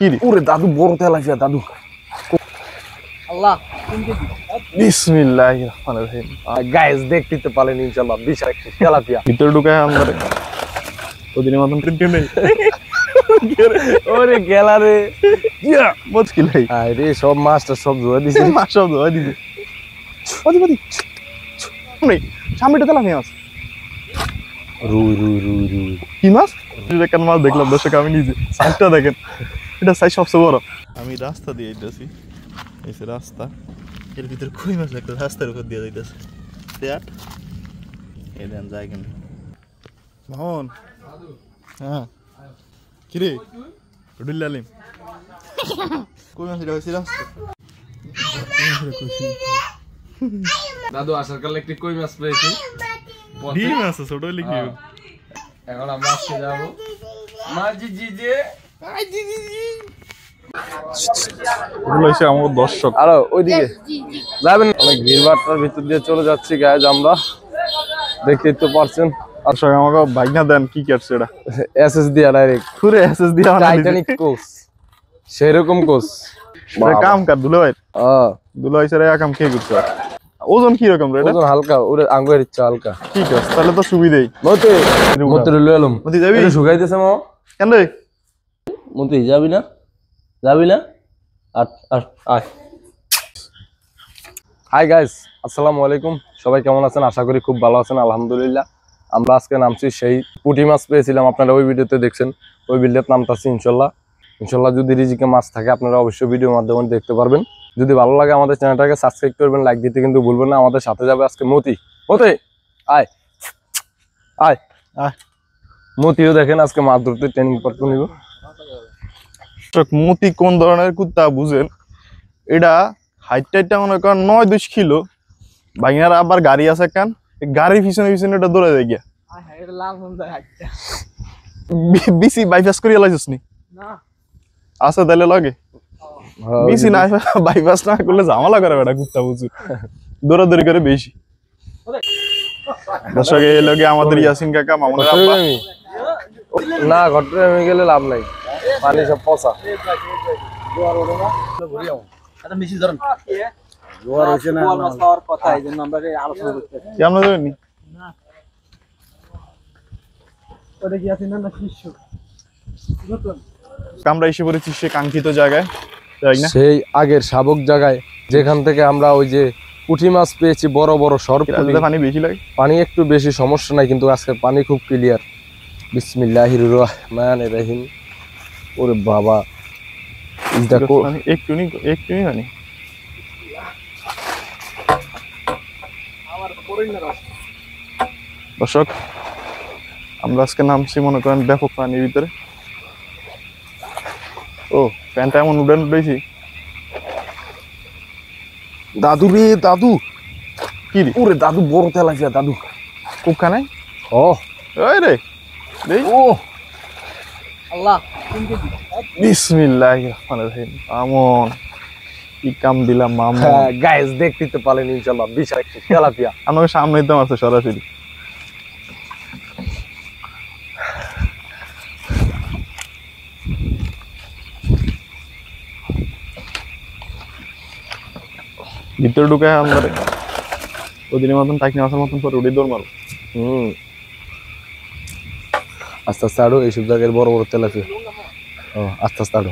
কি রে ওরে দাদু বড় তেলাপিয়া দাদু। আল্লাহ বিসমিল্লাহির রহমানির রহিম। গাইস দেখতে তো পারেন ইনশাআল্লাহ বিশাল একটা তেলাপিয়া। ভিতরে ঢুকায় আমরা ওদিনের মতন প্রিন্ট নেই। ওরে গেলা রে ইয়া মুশকিল ভাই। আরে সব মাছটা সব ধোয়া দিছে। মাছ সব ধোয়া দিছে। ওদি ওদি নেই সামনেটা তেলাপিয়া মাছ। রুই রুই রুই রুই কি মাছ? এটা কেন মাছ দেখলাম দর্শক আমি নিজে। সাইজটা দেখেন, এটা সাইজ সবচেয়ে বড়। আমি রাস্তা দিয়ে যাইতেছি, এই যে রাস্তা, এর ভিতরে কই মাছ একটা রাস্তার উপর দিয়ে যাইতেছে। দেখ এই দেন যায় কেন মোহন। হ্যাঁ কি রে রুডুল আলিম কই মাছ এটা হইছে রাস্তা। দাদু আসার কালে একটি কই মাছ পেয়েছি। ডিম আছে ছোট লিখি। এখন আমরা আজকে যাবো মাঝি জিজে। ওগুলো হইছে আমার দর্শক। আরো ওইদিকে যাবেন অনেক ভিড়ভাট্টার ভিতর দিয়ে চলে যাচ্ছি গাইজ আমরা, দেখতেই তো পারছেন। দর্শক আমাকে বাইক দেন কি কাটছে এটা এসএস দিয়া ডাইরেক্ট পুরো এসএস দিয়ে টাইটানিক কোচ, সেরকম কোচ কাম কার দুলো ভাই। দুলো ভাই স্যার কাম কে করছে? ওজন কি রকম রে? ওজন হালকা, ওরে আঙ্গুরের ইচ্ছা হালকা। ঠিক আছে তাহলে তো সুবিধাই। মতে মতে লয়ে এলাম। মতি যাবি? শুকাইতেছে মা কেন রে? মতে যাবি না? যাবি না? আয়। হাই গাইস, আসসালামু আলাইকুম। সবাই কেমন আছেন? আশা করি খুব ভালো আছেন। আলহামদুলিল্লাহ। আমরা আজকে নামছি সেই পুঁটি মাছ পেয়েছিলাম, আপনারা ওই ভিডিওতে দেখছেন। ওই ভিডিওতে নামতাছি ইনশাল্লাহ। যদি রিজিকে মাছ থাকে আপনারা অবশ্যই ভিডিওর মাধ্যমে দেখতে পারবেন। যদি ভালো লাগে আমাদের চ্যানেলটাকে সাবস্ক্রাইব করবেন, লাইক দিতে কিন্তু ভুলবেন না। আমাদের সাথে যাবে আজকে মতি। আয় আয় আয়। মতিও দেখেন আজকে মাছ ধরতে ট্রেনিং পড়তে নিব। মতি কোন ধরনের কুত্তা বুঝেন? এটা হাইটটা মনে করেন 9-10 কিলো। ভাইনার আবার গাড়ি আছে কান, গাড়ির পিছনে পিছনে এটা দৌড়ে যায় গিয়া। বিসি বাইপাস করে লাইছিস নি? আছে তাহলে লাগে বিসি না বাইপাস না করলে ঝামেলা করে বেটা কুত্তা বুঝু দৌড়াদৌড়ি করে বেশি। দর্শক এই লগে আমাদের ইয়াসিন কাকা মামুনের আব্বা। না ঘটে আমি গেলে লাভ নাই, পানি সব পচা। কেমন জানি আমরা এসে পড়েছি সে কাঙ্ক্ষিত জায়গায়, সেই আগের শাবক জায়গায় যেখান থেকে আমরা ওই যে পুঁটি মাছ পেয়েছি, বড় বড় সরপ। পানি বেশি লাগে, পানি একটু বেশি সমস্যা নাই, কিন্তু আজকে পানি খুব ক্লিয়ার। বিসমিল্লাহির রহমানির রহিম। ওরে বাবা দেখো একটু পানি। দর্শক আমরা আজকে নামছি মনে করেন ব্যাপক পানির ভিতরে। ও প্যান্টটা এমন উঠেছি। দাদু রে দাদু। কি রে? ওরে দাদু বড় তেলাপিয়া দাদু। কোখানে? ও ওই রে দেই। ও আল্লাহ বিসমিল্লাহির রহমানির রহিম। আমন কি কাম দিলাম মামা। গাইস দেখতে তো পারেন ইনশাআল্লাহ বিশাল একটা তেলাপিয়া। আমাকে সামনেই তো আছে সরাসরি। ভিতরে ঢুকায় আমরা ওদিনের মতন টাইকনি মাছের মতন পরে উড়ে দৌড় মারো। আস্তে আস্তে আরো এইসব জায়গায় বড় বড় তেলাপিয়া। আস্তে আস্তে আরো।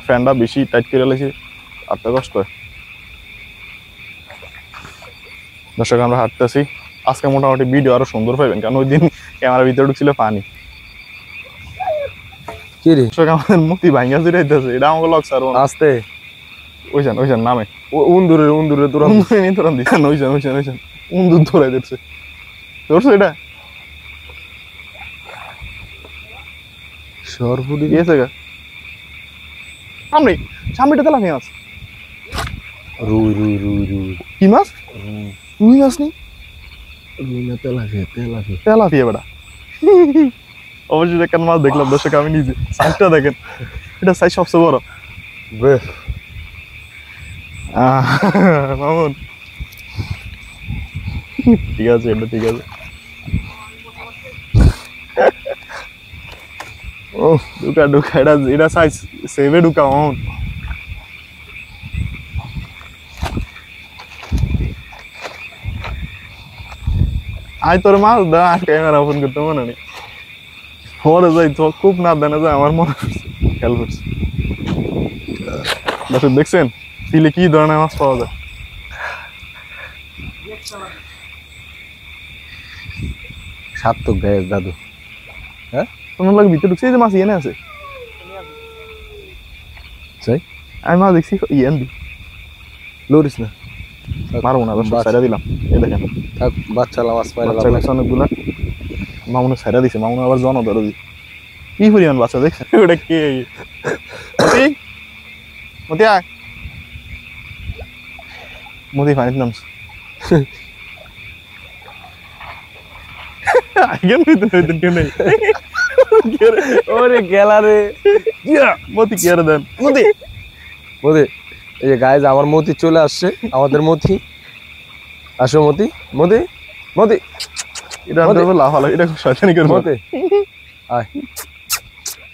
ফ্যানটা বেশি টাইট করে লাইছে, আটটা কষ্ট হয়। দর্শক আমরা হাঁটতেছি আজকে, মোটামুটি ভিডিও আরো সুন্দর পাইবেন, কারণ ওই দিন ক্যামেরার ভিতরে ঢুকছিল পানি। কি রে দর্শক আমাদের মতি ভাঙ্গা চুরে যাইতেছে, এটা আমাকে লক স্যার আস্তে ওইখান নামে উন্দুরে দৌড়ান দিচ্ছেন। ওইখান উন্দুর ধরে দিচ্ছে। ধরছো এটা সরপুরি গিয়েছে গা সামনেটা তেলাপিয়া মাছ। রুই রুই রুই রুই কি মাছ? রুই মাছ নেই, রুই না তেলাপিয়া তেলাপিয়া তেলাপিয়া বেটা। অবশ্যই কেন মাছ দেখলাম দর্শক আমি নিজে। সাইজটা দেখেন, এটা সাইজ সবচেয়ে বড়। মামুন ঠিক আছে, এটা ঠিক আছে। ও ঢুকা ঢুকা এটা সাইজ সেভে ঢুকা অন আই তোর মাছ দা ক্যামেরা ওপেন করতে মনে নেই মরে যাই তো খুব না দেনা যায় আমার মনে খেয়াল করছে দর্শক দেখছেন তিলে কি ধরনের মাছ পাওয়া যায় সার্থক গায়ের দাদু হ্যাঁ তোমার লাগে ভিতরে ঢুকছে এই যে মাছ ইয়ে আছে সেই আমি মাছ দেখছি ইয়েন দি লরিস না মারবো না দর্শক সাইডা দিলাম এই দেখেন থাক বাচ্চা মাছ পাইলাম বাচ্চা দেখছে অনেকগুলা মামুনে সাইডা দিছে মামুনে আবার জন ধরে দি কি পরিমাণ বাচ্চা দেখছেন ওটা কে মতি মতি আয় মতি পানিতে নামছে আগে নইতেন কেউ নেই ওরে গেলা রে মতি কি আর দেন মতি মতি এই যে গাইজ আমার মতি চলে আসছে আমাদের মতি আসো মতি মতি মতি এটা আনতে লাফালা এটা খুব শয়তানি করে মতি আয়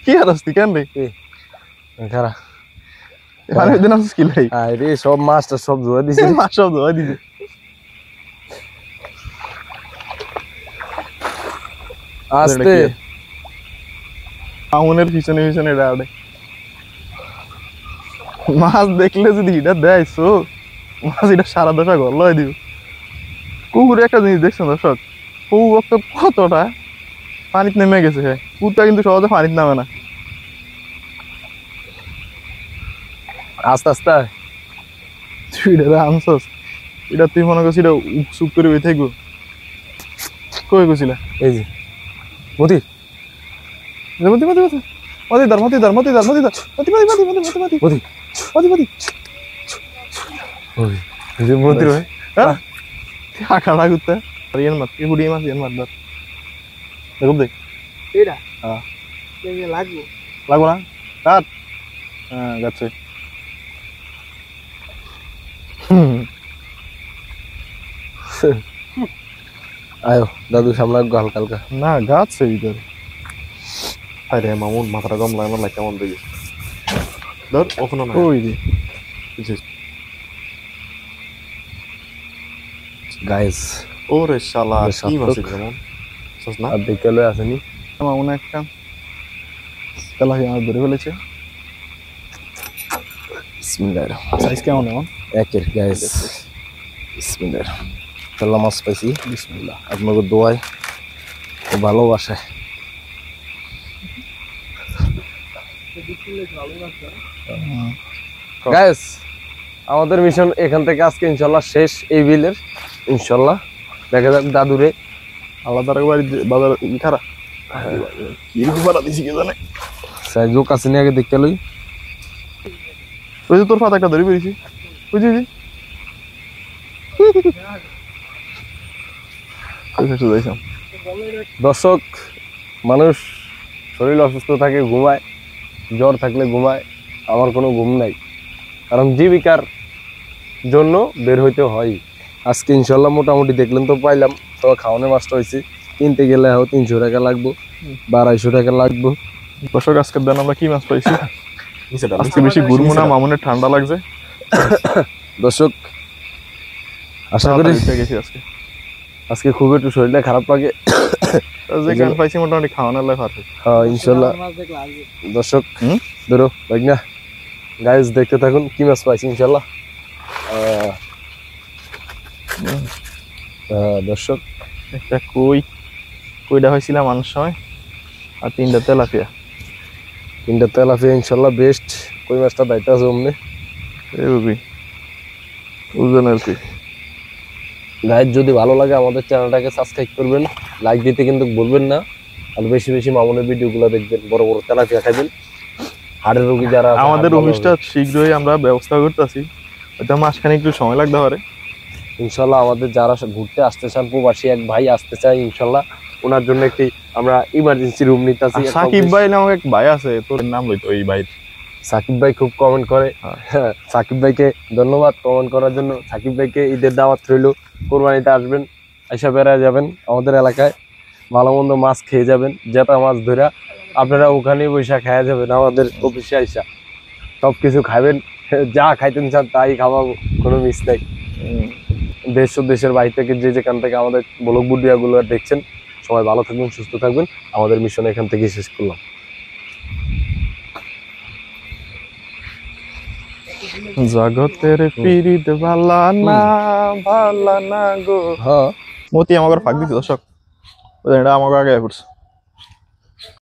কি আর আসতি কেন রে খারা এখানে দিন আসছিস কি লাই আয় রে সব মাছটা সব ধোয়া দিছে মাছ সব ধোয়া দিছে আস্তে মামুনের পিছনে পিছনে এটা আড়ে মাছ দেখলে যদি এটা দেয় সো মাছ এটা সারা দশা ঘর লয় দিব কুকুরে একটা জিনিস দেখছেন দর্শক কুকুর কতটা পানিতে নেমে গেছে হ্যাঁ কুকুরটা কিন্তু সহজে পানিতে নামে না আস্তে আস্তে তুই এটা আনছস এটা তুই মনে করছিস এটা চুপ করে বই থাকবো কই গেছিলা এই যে মতি মতি মতি মতি মতি ধর মতি ধর মতি ধর মতি ধর মতি মতি মতি মতি মতি মতি মতি মতি মতি ওই এই যে মতি রে হ্যাঁ আকাড়া গুতে আর ইয়ান মাত কি বুড়ি মাছ ইয়ান মাত ধর দেখো দেখ এটা হ্যাঁ কেমনে লাগবো লাগো না কাট হ্যাঁ গাছে আয়ো দাদু সামনে হালকা হালকা না গাছে ভিতরে আরে মামুন মাথাটা গম লাগে না কেমন দেখি ধর ওখানে না ওই যে গাইস ওরে শালা ওরে কি মাছ সার্থক। কেমন সস না আর দেখলে আসেনি মামুন একটা তেলাহি আমার ধরে ফেলেছে বিসমিল্লাহির সাইজ কেমন এমন একের গাইস বিসমিল্লাহির তেলা মাছ পাইছি বিসমিল্লাহ আপনাদের দোয়ায় ও ভালোবাসায় গাইস আমাদের মিশন এখান থেকে আজকে ইনশাল্লাহ শেষ এই বিলের ইনশাল্লাহ দেখা যাক দাদুরে আলাদা বাড়ি বাজার খারাপ কি ভাড়া দিছি কে জানে সাইজও কাছে নিয়ে আগে দেখতে লই ওই যে তোর ফাতা একটা ধরে পেয়েছি বুঝি যাইছিলাম দর্শক মানুষ শরীর অসুস্থ থাকে ঘুমায় জ্বর থাকলে ঘুমায় আমার কোনো ঘুম নাই কারণ জীবিকার জন্য বের হইতে হয় আজকে ইনশাল্লাহ মোটামুটি দেখলেন তো পাইলাম তো খাওয়ানো মাছটা হয়েছে কিনতে গেলে হয়তো 300 টাকা লাগবো বা 250 টাকা লাগবো দর্শক আজকের দিন আমরা কি মাছ পাইছি আজকে বেশি ঘুরবো না মামুনের ঠান্ডা লাগছে দর্শক আশা করি গেছি আজকে আজকে খুব একটু শরীরটা খারাপ লাগে যে গান পাইছি মোটামুটি খাওয়ানোর লাই পারফেক্ট হ্যাঁ ইনশাল্লাহ মাছ দেখলে আসবে দর্শক ধরো দেখ না গাইজ দেখতে থাকুন কি মাছ পাইছি ইনশাল্লাহ দর্শক একটা কইটা হয়েছিলাম মানুষ সময় আর 3টা তেলাপিয়া 3টা তেলাপিয়া ইনশাল্লাহ বেস্ট কই মাছটা দায়িত্ব আছে অমনি এইভাবেই বুঝলেন আর কি গাইজ যদি ভালো লাগে আমাদের চ্যানেলটাকে সাবস্ক্রাইব করবেন লাইক দিতে কিন্তু ভুলবেন না আর বেশি বেশি মামুনের ভিডিওগুলো দেখবেন বড় বড় তেলাপিয়া খাবেন হাড়ের রোগী যারা আছে, আমাদের হাড় ভালো অফিসটা শীঘ্রই আমরা ব্যবস্থা করতেছি হয়তো মাসখানে একটু সময় লাগতে পারে হবে। ইনশাল্লাহ আমাদের যারা ঘুরতে আসতে চান প্রবাসী এক ভাই আসতে চাই ইনশাল্লাহ ওনার জন্য একটি আমরা ইমার্জেন্সি রুম নিতেছি সাকিব ভাই নামক এক ভাই আছে তোর নাম লইতো ওই ভাই সাকিব ভাই খুব কমেন্ট করে হ্যাঁ। সাকিব ভাইকে ধন্যবাদ কমেন্ট করার জন্য সাকিব ভাইকে ঈদের দাওয়াত রইল কোরবানিতে আসবেন আইসা বেড়ায় যাবেন আমাদের এলাকায় ভালো মন্দ মাছ খেয়ে যাবেন জেতা মাছ ধরা আপনারা ওখানে বৈশা খাওয়া যাবেন আমাদের অফিসে আইসা সবকিছু খাবেন, যা খাইতেন চান তাই খাওয়াবো, কোনো মিস নাই। দেশ ও দেশের বাইরে থেকে যে যেখান থেকে আমাদের ব্লগ ভিডিও গুলো দেখছেন সবাই ভালো থাকবেন, সুস্থ থাকবেন। আমাদের মিশন এখান থেকে শেষ করলাম। জগতের পিরিত ভালা না গো। হ্যাঁ মতি আমাকে ফাঁক দিচ্ছে দর্শক, এটা আমাকে আগে পড়ছে।